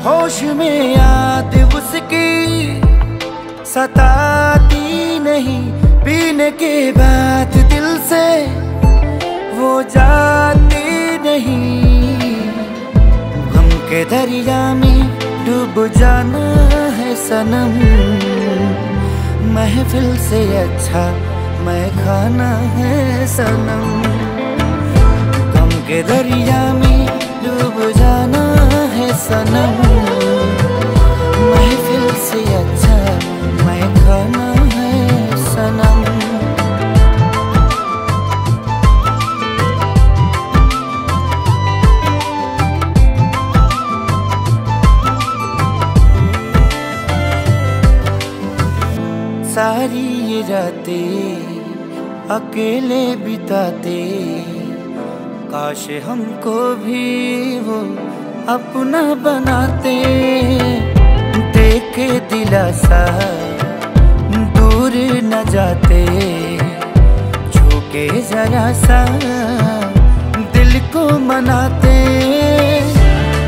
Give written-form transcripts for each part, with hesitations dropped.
होश में याद उसकी सताती नहीं, पीने के बाद दिल से वो जाती नहीं। गम के दरिया में डूब जाना है सनम, महफिल से अच्छा मैं खाना है सनम। गम के दरिया में डूब जाना है सनम, महफिल से अच्छा मैं खाना है सनम। सारी ये रातें अकेले बिताते, काश हमको भी वो अपना बनाते। देखे दिलासा दूर न जाते, झुके जरा सा दिल को मनाते।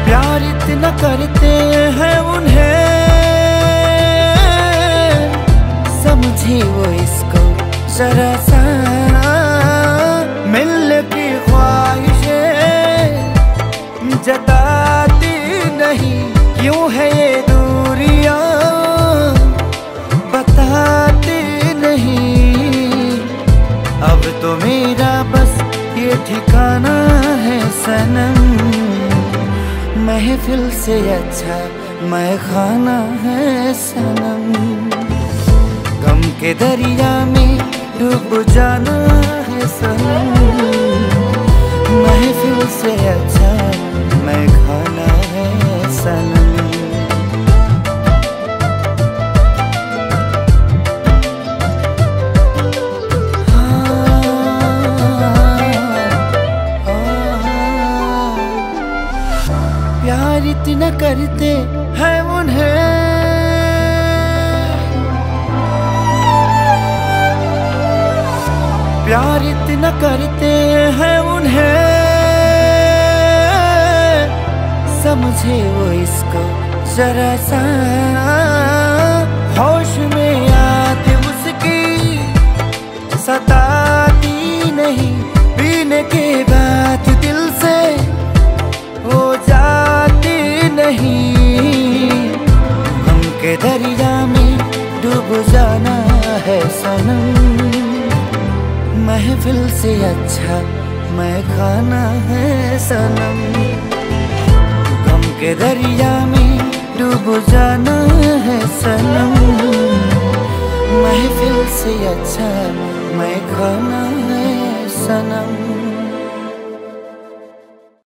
प्यार इतना करते हैं उन्हें, समझे वो इसको जरा सा। मिलने की ख्वाहिशें जताती नहीं, क्यों है ये दूरियां बताती नहीं। अब तो मेरा बस ये ठिकाना है सनम, महफिल से अच्छा मैं खाना है सनम। गम के दरिया में डूब जाना है सनम, महफिल से अच्छा मैं खाना है सनम। प्यार इतना करते हैं उन्हें, प्यार इतना करते हैं उन्हें, समझे वो इसको जरा सा। होश में याद उसकी सताती नहीं, पीने के बाद दिल से वो जाती नहीं। गम के दरिया में डूब जाना है सनम, महफिल से अच्छा मैं खाना है सनम। गम के दरिया में डूब जाना है सनम, महफिल से अच्छा मैं खाना है सनम।